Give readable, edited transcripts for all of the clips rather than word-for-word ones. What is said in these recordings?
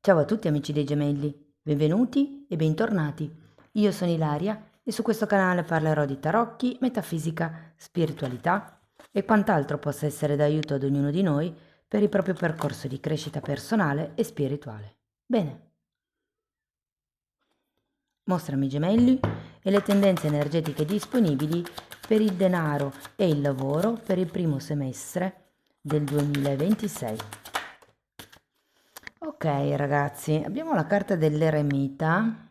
Ciao a tutti amici dei gemelli, benvenuti e bentornati. Io sono Ilaria e su questo canale parlerò di tarocchi, metafisica, spiritualità e quant'altro possa essere d'aiuto ad ognuno di noi per il proprio percorso di crescita personale e spirituale. Bene, mostrami i gemelli e le tendenze energetiche disponibili per il denaro e il lavoro per il primo semestre del 2026. Ok ragazzi, abbiamo la carta dell'eremita.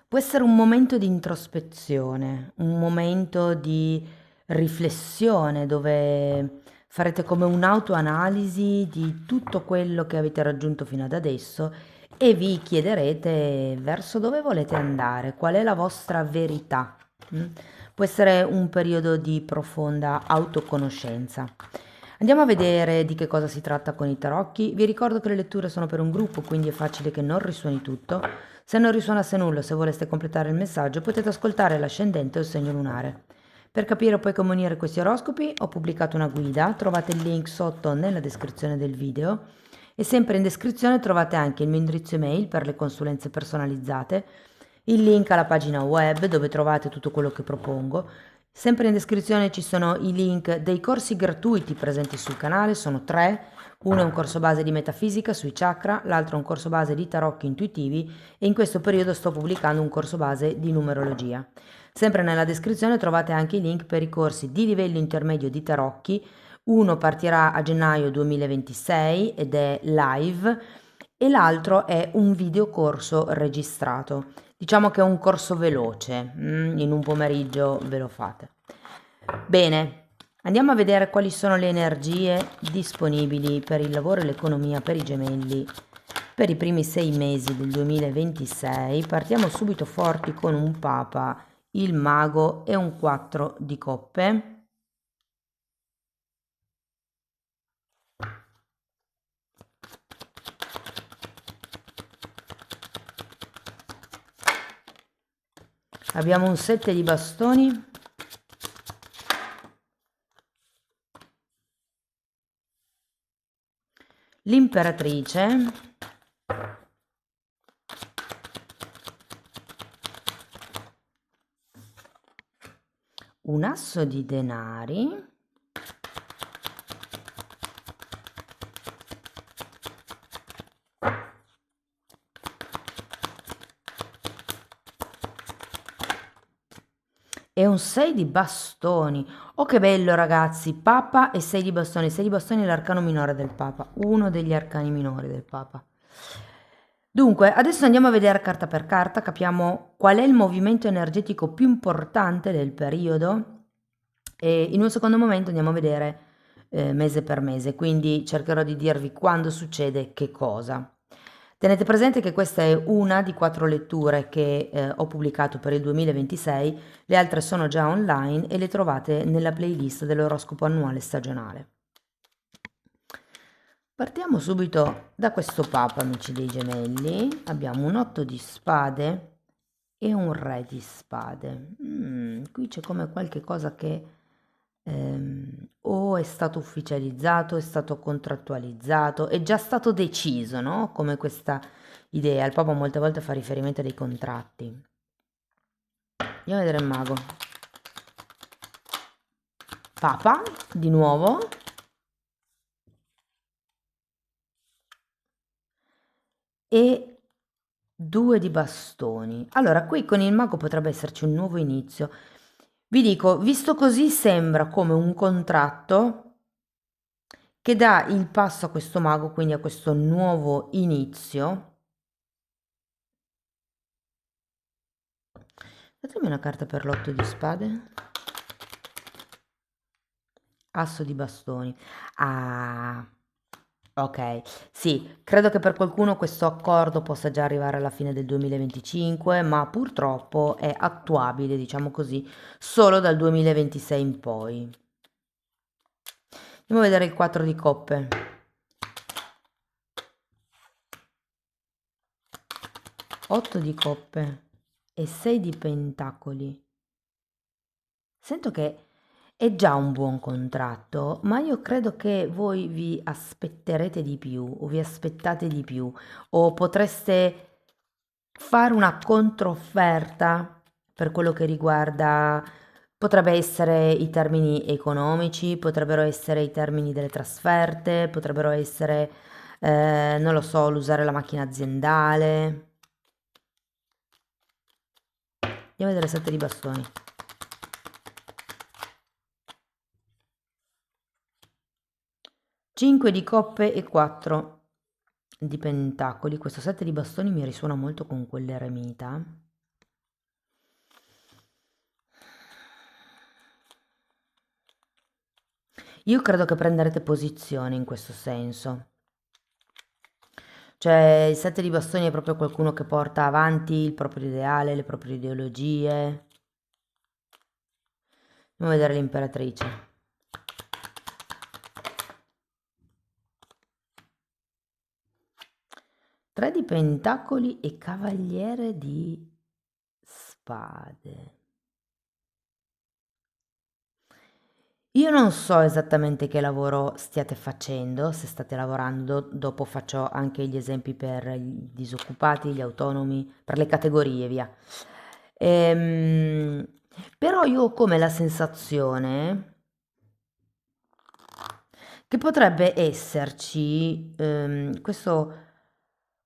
Può essere un momento di introspezione, un momento di riflessione dove farete come un'autoanalisi di tutto quello che avete raggiunto fino ad adesso e vi chiederete verso dove volete andare, qual è la vostra verità. mm? Può essere un periodo di profonda autoconoscenza. Andiamo a vedere di che cosa si tratta con i tarocchi. Vi ricordo che le letture sono per un gruppo, quindi è facile che non risuoni tutto. Se non risuonasse nulla, se voleste completare il messaggio, potete ascoltare l'ascendente o il segno lunare. Per capire poi come unire questi oroscopi, ho pubblicato una guida, trovate il link sotto nella descrizione del video e sempre in descrizione trovate anche il mio indirizzo email per le consulenze personalizzate, il link alla pagina web dove trovate tutto quello che propongo. Sempre in descrizione ci sono i link dei corsi gratuiti presenti sul canale, sono 3. Uno è un corso base di metafisica sui chakra, l'altro è un corso base di tarocchi intuitivi e in questo periodo sto pubblicando un corso base di numerologia. Sempre nella descrizione trovate anche i link per i corsi di livello intermedio di tarocchi. Uno partirà a gennaio 2026 ed è live e l'altro è un videocorso registrato. Diciamo che è un corso veloce, in un pomeriggio ve lo fate. Bene, andiamo a vedere quali sono le energie disponibili per il lavoro e l'economia per i gemelli per i primi 6 mesi del 2026. Partiamo subito forti con un papa, il mago e un 4 di coppe. Abbiamo un 7 di bastoni, l'imperatrice, un asso di denari, e un 6 di bastoni. Oh che bello ragazzi, papa e 6 di bastoni. 6 di bastoni è l'arcano minore del papa, uno degli arcani minori del papa. Dunque, adesso andiamo a vedere carta per carta, capiamo qual è il movimento energetico più importante del periodo e in un secondo momento andiamo a vedere mese per mese, quindi cercherò di dirvi quando succede che cosa. Tenete presente che questa è una di 4 letture che ho pubblicato per il 2026, le altre sono già online e le trovate nella playlist dell'oroscopo annuale stagionale. Partiamo subito da questo papa, amici dei gemelli. Abbiamo un 8 di spade e un re di spade. Qui c'è come qualche cosa che o è stato ufficializzato, è stato contrattualizzato, è già stato deciso, no? Come questa idea. Il papa molte volte fa riferimento a dei contratti. Andiamo a vedere il mago. Papa, di nuovo. E 2 di bastoni. Allora, qui con il mago potrebbe esserci un nuovo inizio. Vi dico, visto così sembra come un contratto che dà il passo a questo mago, quindi a questo nuovo inizio. Datemi una carta per l'8 di spade. Asso di bastoni. Ah, ok. Sì, credo che per qualcuno questo accordo possa già arrivare alla fine del 2025, ma purtroppo è attuabile, diciamo così, solo dal 2026 in poi. Andiamo a vedere il 4 di coppe. 8 di coppe e 6 di pentacoli. Sento che è già un buon contratto, ma io credo che voi vi aspetterete di più, o vi aspettate di più, o potreste fare una controfferta per quello che riguarda, potrebbe essere i termini economici, potrebbero essere i termini delle trasferte, potrebbero essere, non lo so, l'usare la macchina aziendale. Andiamo a vedere 7 di bastoni. 5 di coppe e 4 di pentacoli. Questo 7 di bastoni mi risuona molto con quell'eremita. Io credo che prenderete posizione in questo senso. Cioè, il 7 di bastoni è proprio qualcuno che porta avanti il proprio ideale, le proprie ideologie. Andiamo a vedere l'imperatrice. 3 di pentacoli e cavaliere di spade. Io non so esattamente che lavoro stiate facendo, se state lavorando, dopo faccio anche gli esempi per i disoccupati, gli autonomi, per le categorie, via. Ehm, Però io ho come la sensazione che potrebbe esserci questo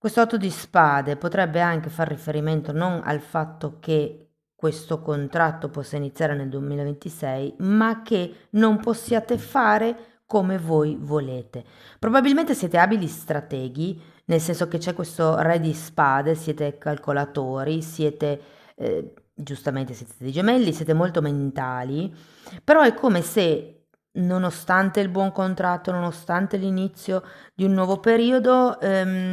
8 di spade, potrebbe anche far riferimento non al fatto che questo contratto possa iniziare nel 2026, ma che non possiate fare come voi volete. Probabilmente siete abili strateghi, nel senso che c'è questo re di spade, siete calcolatori, siete, giustamente siete dei gemelli, siete molto mentali, però è come se nonostante il buon contratto, nonostante l'inizio di un nuovo periodo,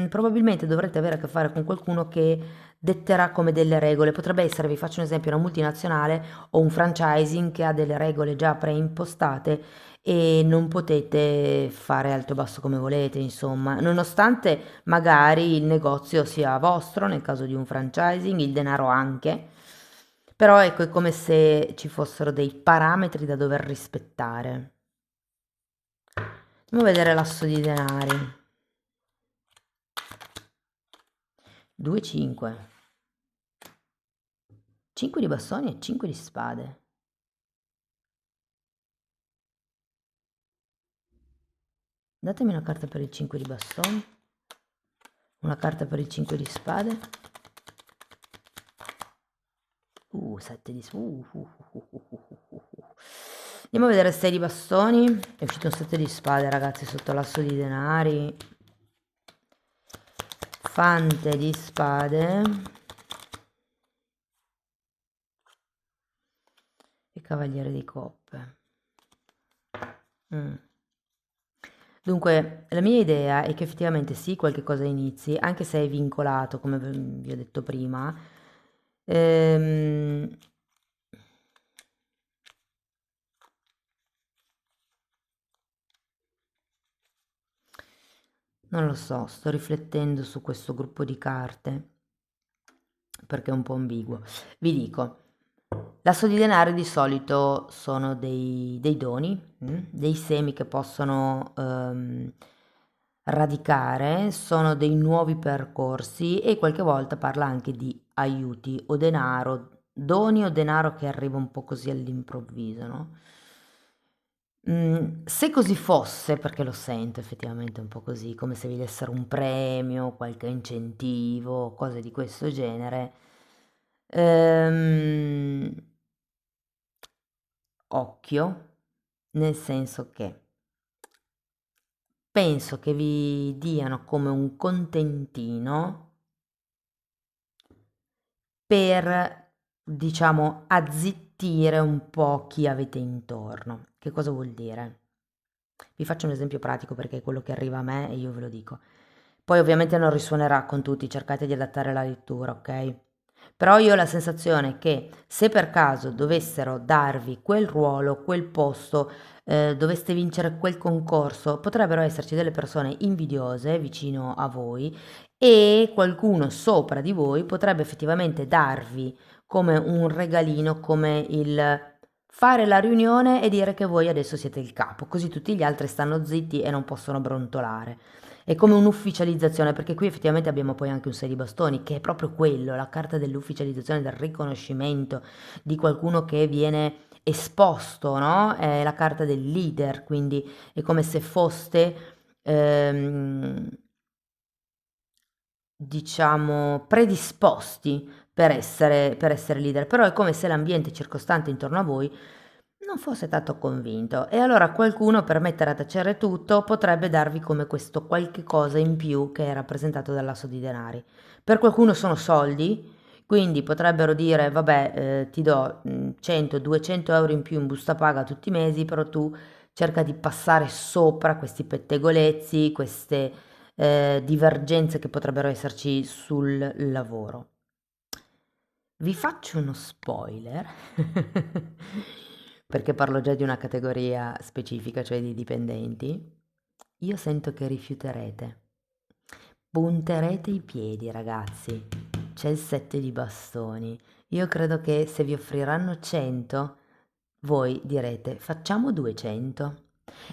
probabilmente dovrete avere a che fare con qualcuno che detterà come delle regole. Potrebbe essere, vi faccio un esempio, una multinazionale o un franchising che ha delle regole già preimpostate e non potete fare alto e basso come volete, insomma, nonostante magari il negozio sia vostro, nel caso di un franchising, il denaro anche. Però ecco, è come se ci fossero dei parametri da dover rispettare. Andiamo a vedere l'asso di denari. 2, 5. 5 di bastoni e 5 di spade. Datemi una carta per il 5 di bastoni. Una carta per il 5 di spade. 7 di... Andiamo a vedere 6 di bastoni. È uscito un 7 di spade, ragazzi, sotto l'asso di denari. Fante di spade. E cavaliere di coppe. Dunque, la mia idea è che effettivamente sì, qualche cosa inizi, anche se è vincolato, come vi ho detto prima. Ehm, Non lo so, sto riflettendo su questo gruppo di carte perché è un po' ambiguo. Vi dico, l'asso di denaro di solito sono dei doni, dei semi che possono radicare, sono dei nuovi percorsi e qualche volta parla anche di aiuti o denaro, doni o denaro che arriva un po' così all'improvviso, no? Se così fosse, perché lo sento effettivamente un po' così, come se vi dessero un premio, qualche incentivo, cose di questo genere, ehm, occhio, nel senso che penso che vi diano come un contentino per, diciamo, azzittire un po' chi avete intorno. Che cosa vuol dire? Vi faccio un esempio pratico perché è quello che arriva a me e io ve lo dico. Poi ovviamente non risuonerà con tutti, cercate di adattare la lettura, ok? Però io ho la sensazione che se per caso dovessero darvi quel ruolo, quel posto, doveste vincere quel concorso, potrebbero esserci delle persone invidiose vicino a voi e qualcuno sopra di voi potrebbe effettivamente darvi come un regalino, come il fare la riunione e dire che voi adesso siete il capo, così tutti gli altri stanno zitti e non possono brontolare. È come un'ufficializzazione, perché qui effettivamente abbiamo poi anche un 6 di bastoni, che è proprio quello, la carta dell'ufficializzazione, del riconoscimento di qualcuno che viene esposto, no? È la carta del leader, quindi è come se foste, ehm, diciamo, predisposti per essere leader, però è come se l'ambiente circostante intorno a voi non fosse tanto convinto e allora qualcuno per mettere a tacere tutto potrebbe darvi come questo qualche cosa in più che è rappresentato dall'asso di denari. Per qualcuno sono soldi, quindi potrebbero dire vabbè ti do 100-200 euro in più in busta paga tutti i mesi, però tu cerca di passare sopra questi pettegolezzi, queste divergenze che potrebbero esserci sul lavoro. Vi faccio uno spoiler, perché parlo già di una categoria specifica, cioè di dipendenti. Io sento che rifiuterete. Punterete i piedi, ragazzi. C'è il 7 di bastoni. Io credo che se vi offriranno 100, voi direte facciamo 200.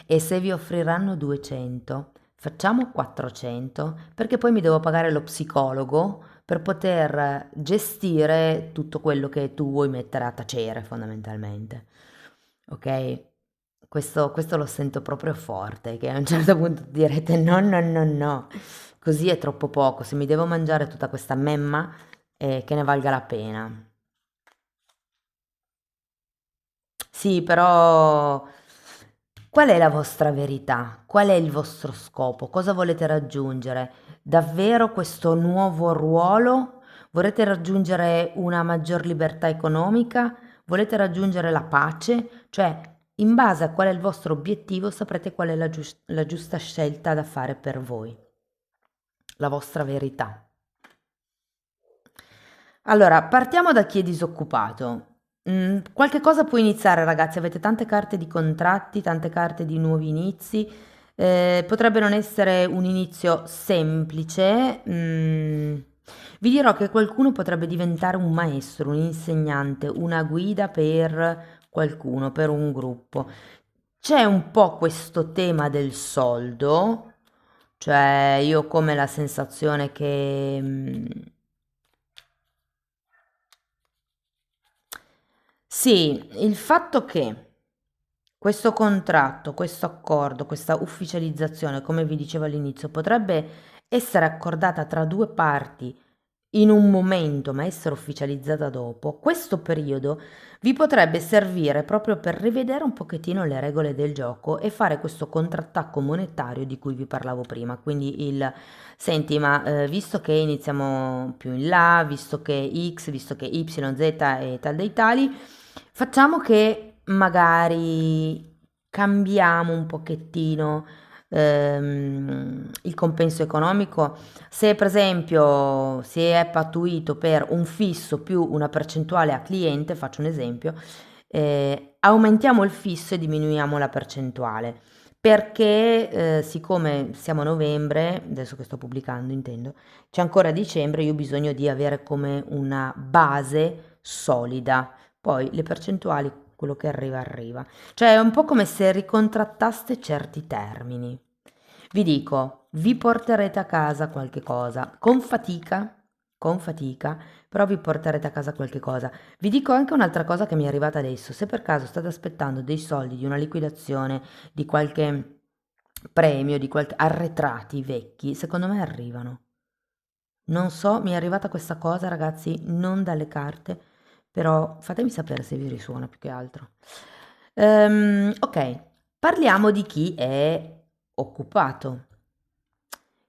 E se vi offriranno 200, facciamo 400, perché poi mi devo pagare lo psicologo per poter gestire tutto quello che tu vuoi mettere a tacere fondamentalmente. Ok? Questo lo sento proprio forte, che a un certo punto direte no, no, no, no, così è troppo poco, se mi devo mangiare tutta questa memma, che ne valga la pena. Sì, però qual è la vostra verità? Qual è il vostro scopo? Cosa volete raggiungere? Davvero questo nuovo ruolo? Volete raggiungere una maggior libertà economica? Volete raggiungere la pace? Cioè, in base a qual è il vostro obiettivo, saprete qual è la giusta scelta da fare per voi, la vostra verità. Allora, partiamo da chi è disoccupato. Qualche cosa può iniziare, ragazzi. Avete tante carte di contratti, tante carte di nuovi inizi. Potrebbe non essere un inizio semplice. Vi dirò che qualcuno potrebbe diventare un maestro, un insegnante, una guida per qualcuno, per un gruppo. C'è un po' questo tema del soldo, cioè io ho come la sensazione che sì, il fatto che questo contratto, questo accordo, questa ufficializzazione, come vi dicevo all'inizio, potrebbe essere accordata tra due parti in un momento, ma essere ufficializzata dopo, questo periodo vi potrebbe servire proprio per rivedere un pochettino le regole del gioco e fare questo contrattacco monetario di cui vi parlavo prima. Quindi il, senti, ma visto che iniziamo più in là, visto che X, visto che Y, Z e tal dei tali, facciamo che magari cambiamo un pochettino il compenso economico. Se per esempio si è pattuito per un fisso più una percentuale a cliente, faccio un esempio, aumentiamo il fisso e diminuiamo la percentuale. Perché siccome siamo a novembre, adesso che sto pubblicando intendo, c'è ancora dicembre, io ho bisogno di avere come una base solida. Poi le percentuali, quello che arriva, arriva. Cioè è un po' come se ricontrattaste certi termini. Vi dico, vi porterete a casa qualche cosa, con fatica, però vi porterete a casa qualche cosa. Vi dico anche un'altra cosa che mi è arrivata adesso. Se per caso state aspettando dei soldi, di una liquidazione, di qualche premio, di qualche arretrati vecchi, secondo me arrivano. Non so, mi è arrivata questa cosa, ragazzi, non dalle carte, però fatemi sapere se vi risuona più che altro. Ok, parliamo di chi è occupato.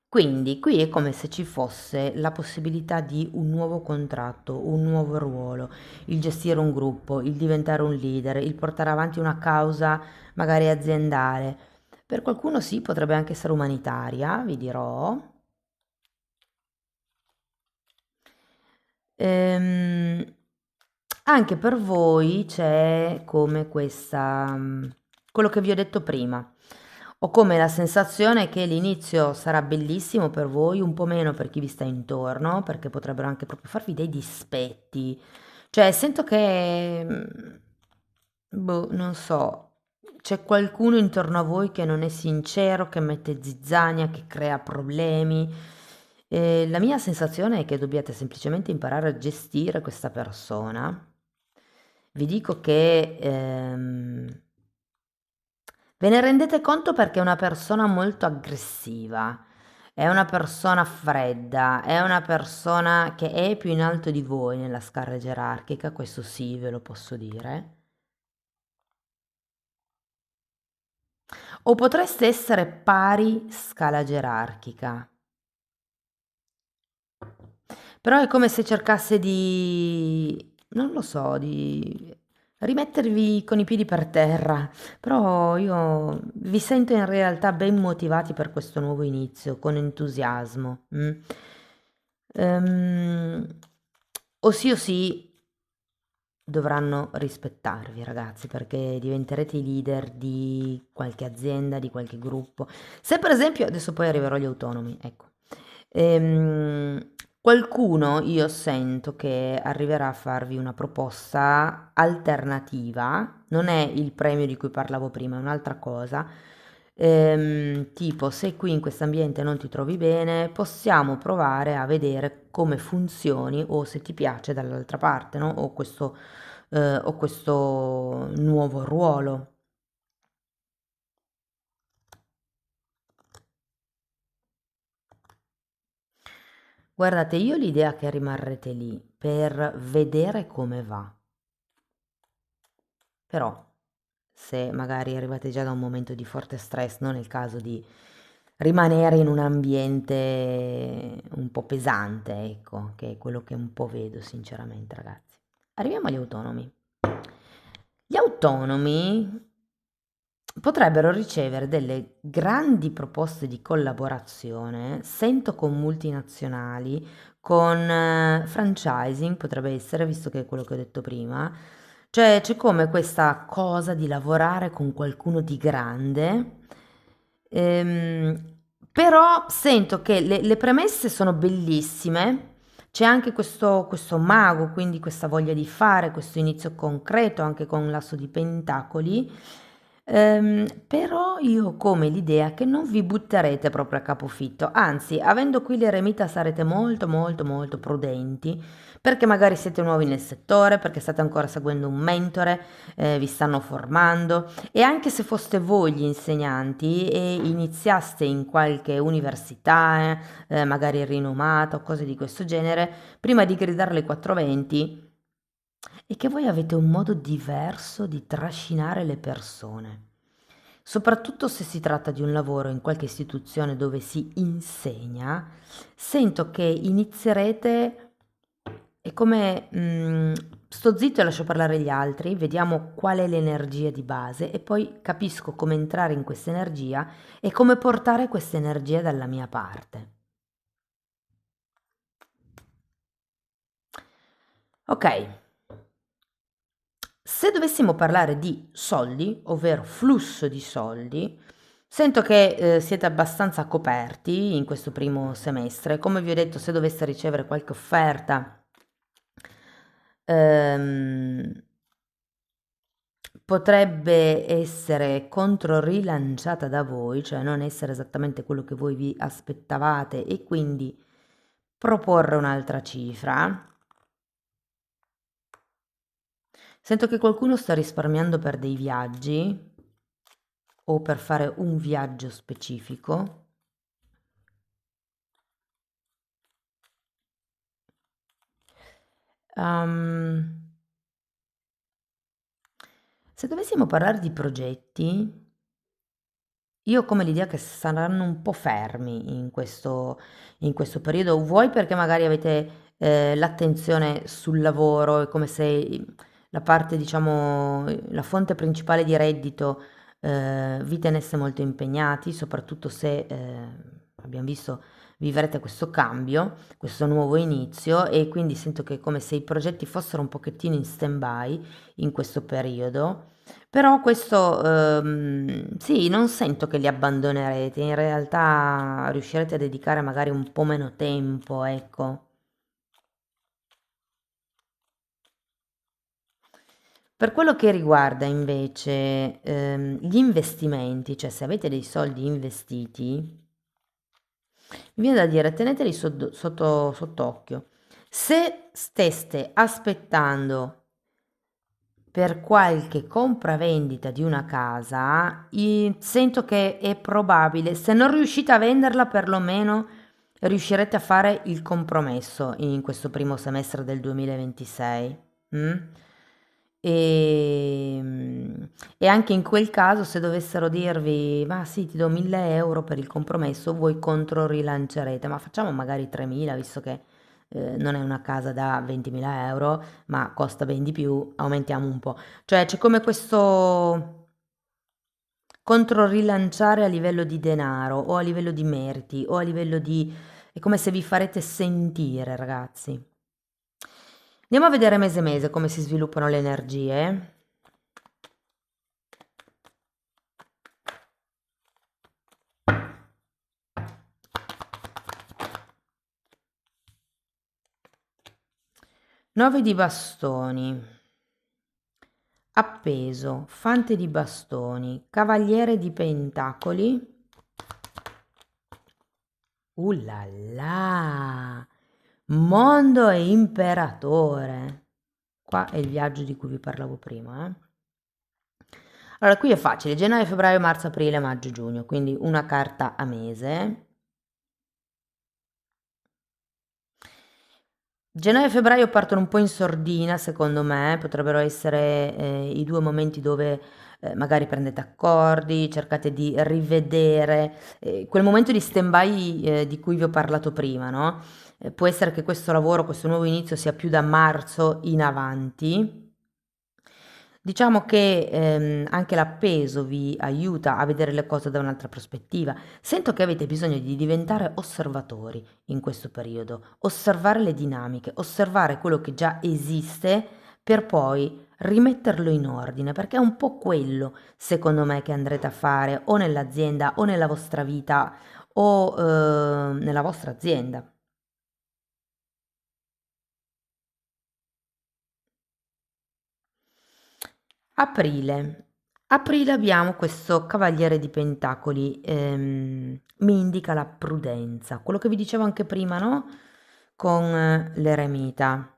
Quindi qui è come se ci fosse la possibilità di un nuovo contratto, un nuovo ruolo, il gestire un gruppo, il diventare un leader, il portare avanti una causa magari aziendale. Per qualcuno sì, potrebbe anche essere umanitaria, vi dirò. Ehm, Anche per voi c'è come questa, quello che vi ho detto prima. Ho come la sensazione che l'inizio sarà bellissimo per voi, un po' meno per chi vi sta intorno, perché potrebbero anche proprio farvi dei dispetti. Cioè, sento che Boh, non so, c'è qualcuno intorno a voi che non è sincero, che mette zizzania, che crea problemi. La mia sensazione è che dobbiate semplicemente imparare a gestire questa persona. Vi dico che ve ne rendete conto perché è una persona molto aggressiva, è una persona fredda, è una persona che è più in alto di voi nella scala gerarchica, questo sì, ve lo posso dire. O potreste essere pari scala gerarchica. Però è come se cercasse di, non lo so, di rimettervi con i piedi per terra. Però io vi sento in realtà ben motivati per questo nuovo inizio, con entusiasmo. Ehm, o sì, dovranno rispettarvi, ragazzi, perché diventerete i leader di qualche azienda, di qualche gruppo. Se per esempio, adesso poi arriverò agli autonomi, ecco. Qualcuno io sento che arriverà a farvi una proposta alternativa, non è il premio di cui parlavo prima, è un'altra cosa. Tipo, se qui in questo ambiente non ti trovi bene, possiamo provare a vedere come funzioni o se ti piace dall'altra parte, no? O questo nuovo ruolo. Guardate, io ho l'idea che rimarrete lì per vedere come va. Però, se magari arrivate già da un momento di forte stress, non è il caso di rimanere in un ambiente un po' pesante, ecco, che è quello che un po' vedo sinceramente, ragazzi. Arriviamo agli autonomi. Gli autonomi potrebbero ricevere delle grandi proposte di collaborazione, sento con multinazionali, con franchising, potrebbe essere, visto che è quello che ho detto prima. Cioè, c'è come questa cosa di lavorare con qualcuno di grande, però sento che le premesse sono bellissime, c'è anche questo mago, quindi questa voglia di fare, questo inizio concreto anche con l'asso di pentacoli. Però io ho come l'idea che non vi butterete proprio a capofitto, anzi, avendo qui l'eremita sarete molto molto molto prudenti, perché magari siete nuovi nel settore, perché state ancora seguendo un mentore, vi stanno formando e anche se foste voi gli insegnanti e iniziaste in qualche università, magari rinomata o cose di questo genere, prima di gridare le 420, è che voi avete un modo diverso di trascinare le persone. Soprattutto se si tratta di un lavoro in qualche istituzione dove si insegna, sento che inizierete, è come sto zitto e lascio parlare gli altri, vediamo qual è l'energia di base e poi capisco come entrare in questa energia e come portare questa energia dalla mia parte. Ok, se dovessimo parlare di soldi, ovvero flusso di soldi, sento che siete abbastanza coperti in questo primo semestre. Come vi ho detto, se doveste ricevere qualche offerta, ehm, potrebbe essere controrilanciata da voi, cioè non essere esattamente quello che voi vi aspettavate e quindi proporre un'altra cifra. Sento che qualcuno sta risparmiando per dei viaggi o per fare un viaggio specifico. Ehm, Se dovessimo parlare di progetti, io ho come l'idea che saranno un po' fermi in questo periodo, vuoi perché magari avete l'attenzione sul lavoro, è come se la parte, diciamo, la fonte principale di reddito vi tenesse molto impegnati, soprattutto se abbiamo visto vivrete questo cambio, questo nuovo inizio e quindi sento che è come se i progetti fossero un pochettino in stand-by in questo periodo. Però questo, sì, non sento che li abbandonerete, in realtà riuscirete a dedicare magari un po' meno tempo, ecco. Per quello che riguarda invece gli investimenti, cioè se avete dei soldi investiti, mi viene da dire teneteli sott'occhio. Se steste aspettando per qualche compravendita di una casa, sento che è probabile, se non riuscite a venderla, perlomeno riuscirete a fare il compromesso in questo primo semestre del 2026. Mm? E anche in quel caso, se dovessero dirvi, ma sì, ti do 1000 euro per il compromesso, voi contro rilancerete, ma facciamo magari 3000, visto che non è una casa da 20.000 euro, ma costa ben di più, aumentiamo un po'. Cioè c'è come questo contro rilanciare a livello di denaro o a livello di meriti o a livello di... è come se vi farete sentire, ragazzi. Andiamo a vedere mese mese come si sviluppano le energie. Nove di bastoni, appeso, fante di bastoni, cavaliere di pentacoli. La la! Mondo e imperatore. Qua è il viaggio di cui vi parlavo prima, eh. Allora, qui è facile, gennaio, febbraio, marzo, aprile, maggio, giugno, quindi una carta a mese. Gennaio e febbraio partono un po' in sordina, secondo me, potrebbero essere i due momenti dove magari prendete accordi, cercate di rivedere quel momento di stand-by di cui vi ho parlato prima, no? Può essere che questo lavoro, questo nuovo inizio sia più da marzo in avanti. Diciamo che anche l'appeso vi aiuta a vedere le cose da un'altra prospettiva. Sento che avete bisogno di diventare osservatori in questo periodo, osservare le dinamiche, osservare quello che già esiste per poi rimetterlo in ordine, perché è un po' quello, secondo me, che andrete a fare o nell'azienda o nella vostra vita o nella vostra azienda. Aprile. Aprile abbiamo questo cavaliere di pentacoli, mi indica la prudenza, quello che vi dicevo anche prima, no? Con l'eremita.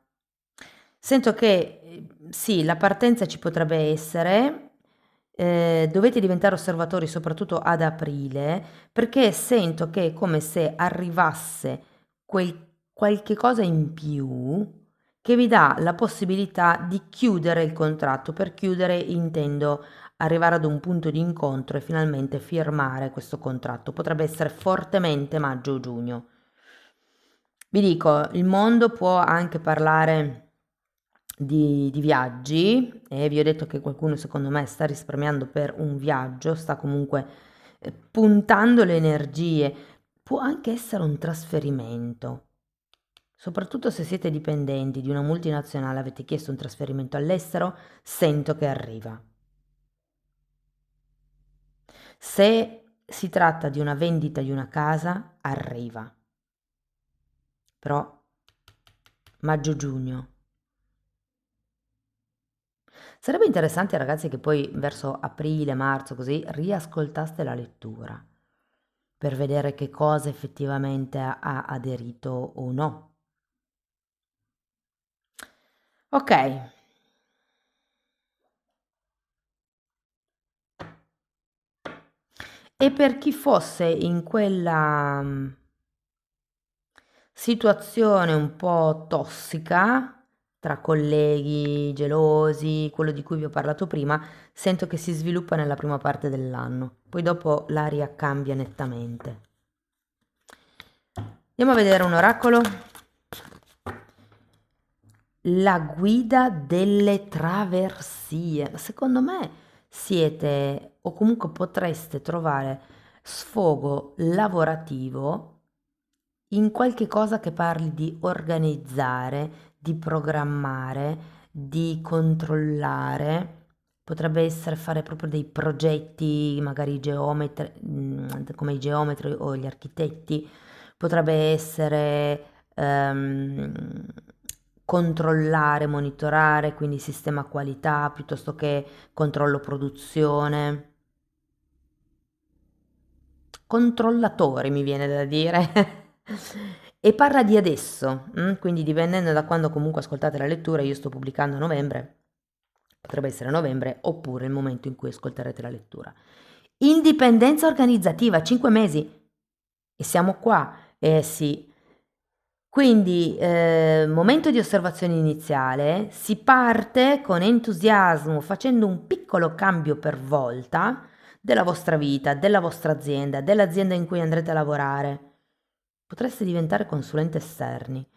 Sento che sì, la partenza ci potrebbe essere, dovete diventare osservatori soprattutto ad aprile, perché sento che è come se arrivasse qualche cosa in più che vi dà la possibilità di chiudere il contratto. Per chiudere intendo arrivare ad un punto di incontro e finalmente firmare questo contratto. Potrebbe essere fortemente maggio o giugno. Vi dico, il mondo può anche parlare di viaggi e vi ho detto che qualcuno secondo me sta risparmiando per un viaggio, sta comunque puntando le energie. Può anche essere un trasferimento. Soprattutto se siete dipendenti di una multinazionale, avete chiesto un trasferimento all'estero, sento che arriva. Se si tratta di una vendita di una casa, arriva. Però maggio-giugno. Sarebbe interessante, ragazzi, che poi verso aprile, marzo, così, riascoltaste la lettura per vedere che cosa effettivamente ha aderito o no. Ok. E per chi fosse in quella situazione un po' tossica tra colleghi gelosi, quello di cui vi ho parlato prima, sento che si sviluppa nella prima parte dell'anno, poi dopo l'aria cambia nettamente. Andiamo a vedere un oracolo. La guida delle traversie. Secondo me siete o comunque potreste trovare sfogo lavorativo in qualche cosa che parli di organizzare, di programmare, di controllare. Potrebbe essere fare proprio dei progetti, magari geometri, come i geometri o gli architetti. Potrebbe essere controllare, monitorare, quindi sistema qualità piuttosto che controllo produzione. Controllatori mi viene da dire. E parla di adesso, quindi dipendendo da quando comunque ascoltate la lettura, io sto pubblicando a novembre, potrebbe essere novembre oppure il momento in cui ascolterete la lettura. Indipendenza organizzativa, 5 mesi. E siamo qua. Eh sì. Quindi, momento di osservazione iniziale, si parte con entusiasmo, facendo un piccolo cambio per volta della vostra vita, della vostra azienda, dell'azienda in cui andrete a lavorare. Potreste diventare consulenti esterni.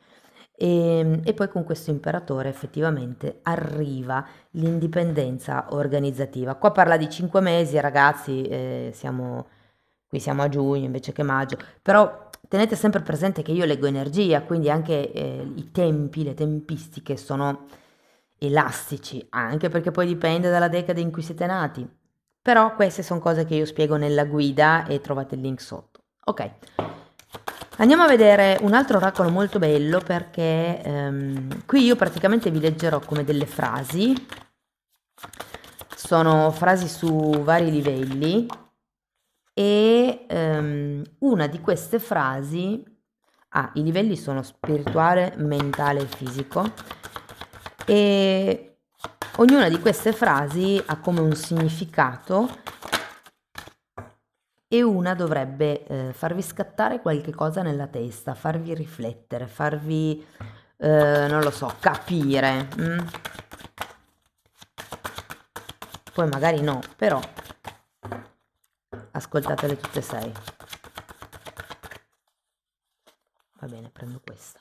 E poi con questo imperatore effettivamente arriva l'indipendenza organizzativa. Qua parla di 5 mesi, ragazzi, qui siamo a giugno invece che maggio, però tenete sempre presente che io leggo energia, quindi anche i tempi, le tempistiche sono elastici, anche perché poi dipende dalla decade in cui siete nati. Però queste sono cose che io spiego nella guida e trovate il link sotto. Ok, andiamo a vedere un altro oracolo molto bello perché qui io praticamente vi leggerò come delle frasi, sono frasi su vari livelli e una di queste frasi, i livelli sono spirituale, mentale e fisico, e ognuna di queste frasi ha come un significato e una dovrebbe farvi scattare qualche cosa nella testa, farvi riflettere, farvi, non lo so, capire. Poi magari no, però ascoltatele tutte e 6. Va bene, prendo questa.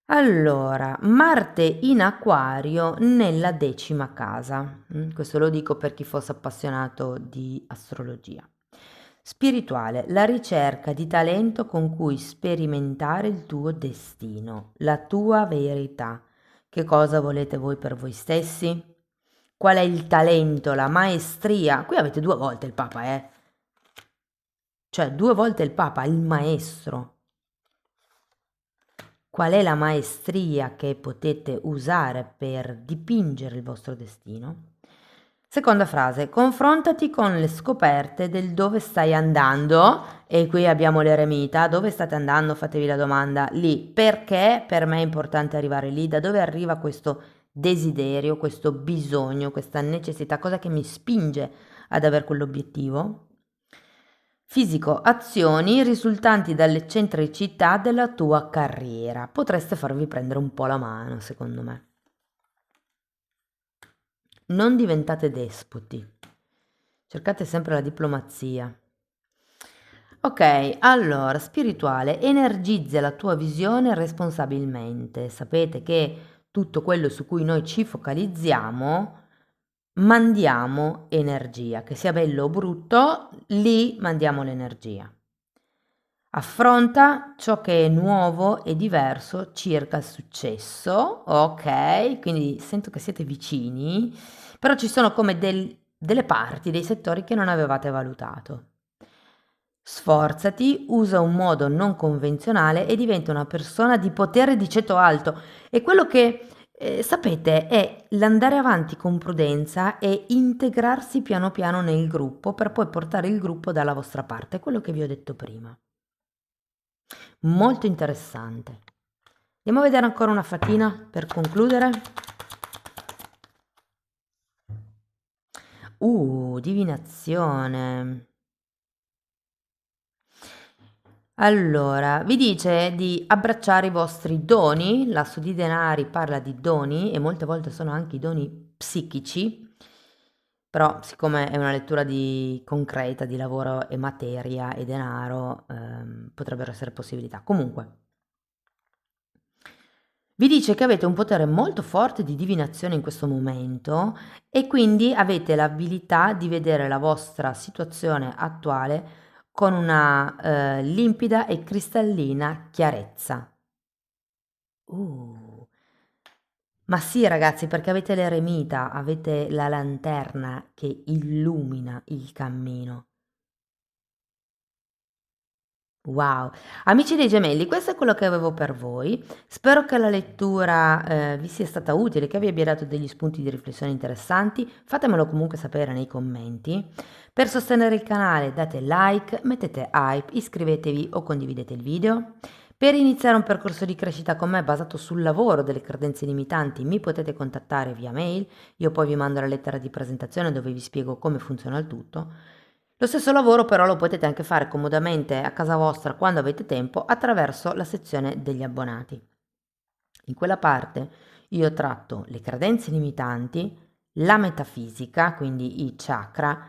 Allora, Marte in Acquario nella 10ª casa. Questo lo dico per chi fosse appassionato di astrologia. Spirituale, la ricerca di talento con cui sperimentare il tuo destino, la tua verità. Che cosa volete voi per voi stessi? Qual è il talento, la maestria? Qui avete 2 volte il Papa, Cioè 2 volte il Papa, il maestro. Qual è la maestria che potete usare per dipingere il vostro destino? Seconda frase, confrontati con le scoperte del dove stai andando, e qui abbiamo l'eremita, dove state andando? Fatevi la domanda lì, perché per me è importante arrivare lì, da dove arriva questo desiderio, questo bisogno, questa necessità, cosa che mi spinge ad avere quell'obiettivo? Fisico, azioni risultanti dall'eccentricità della tua carriera. Potreste farvi prendere un po' la mano, secondo me. Non diventate despoti. Cercate sempre la diplomazia. Ok, allora, spirituale, energizza la tua visione responsabilmente. Sapete che tutto quello su cui noi ci focalizziamo, mandiamo energia, che sia bello o brutto, lì mandiamo l'energia. Affronta ciò che è nuovo e diverso circa il successo, ok? Quindi sento che siete vicini, però ci sono come delle parti, dei settori che non avevate valutato. Sforzati, usa un modo non convenzionale e diventa una persona di potere di ceto alto. E quello che sapete è l'andare avanti con prudenza e integrarsi piano piano nel gruppo per poi portare il gruppo dalla vostra parte, quello che vi ho detto prima. Molto interessante. Andiamo a vedere ancora una fatina per concludere. Divinazione. Allora, vi dice di abbracciare i vostri doni, l'asso di denari parla di doni e molte volte sono anche i doni psichici, però siccome è una lettura concreta di lavoro e materia e denaro, potrebbero essere possibilità. Comunque, vi dice che avete un potere molto forte di divinazione in questo momento e quindi avete l'abilità di vedere la vostra situazione attuale con una limpida e cristallina chiarezza. Ma sì, ragazzi, perché avete l'eremita, avete la lanterna che illumina il cammino. Wow! Amici dei gemelli, questo è quello che avevo per voi. Spero che la lettura, vi sia stata utile, che vi abbia dato degli spunti di riflessione interessanti. Fatemelo comunque sapere nei commenti. Per sostenere il canale date like, mettete hype, iscrivetevi o condividete il video. Per iniziare un percorso di crescita con me basato sul lavoro delle credenze limitanti, mi potete contattare via mail. Io poi vi mando la lettera di presentazione dove vi spiego come funziona il tutto. Lo stesso lavoro però lo potete anche fare comodamente a casa vostra quando avete tempo attraverso la sezione degli abbonati. In quella parte io tratto le credenze limitanti, la metafisica, quindi i chakra,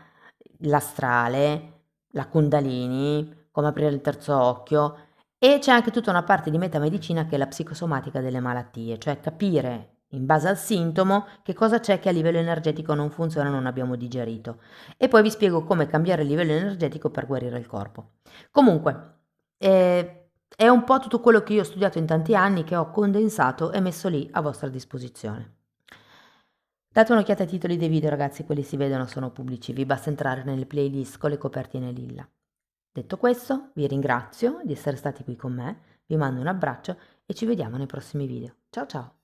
l'astrale, la kundalini, come aprire il terzo occhio, e c'è anche tutta una parte di metamedicina che è la psicosomatica delle malattie, cioè capire in base al sintomo che cosa c'è che a livello energetico non funziona, non abbiamo digerito. E poi vi spiego come cambiare il livello energetico per guarire il corpo. Comunque, è un po' tutto quello che io ho studiato in tanti anni, che ho condensato e messo lì a vostra disposizione. Date un'occhiata ai titoli dei video, ragazzi, quelli si vedono, sono pubblici, vi basta entrare nelle playlist con le copertine lilla. Detto questo, vi ringrazio di essere stati qui con me, vi mando un abbraccio e ci vediamo nei prossimi video. Ciao ciao!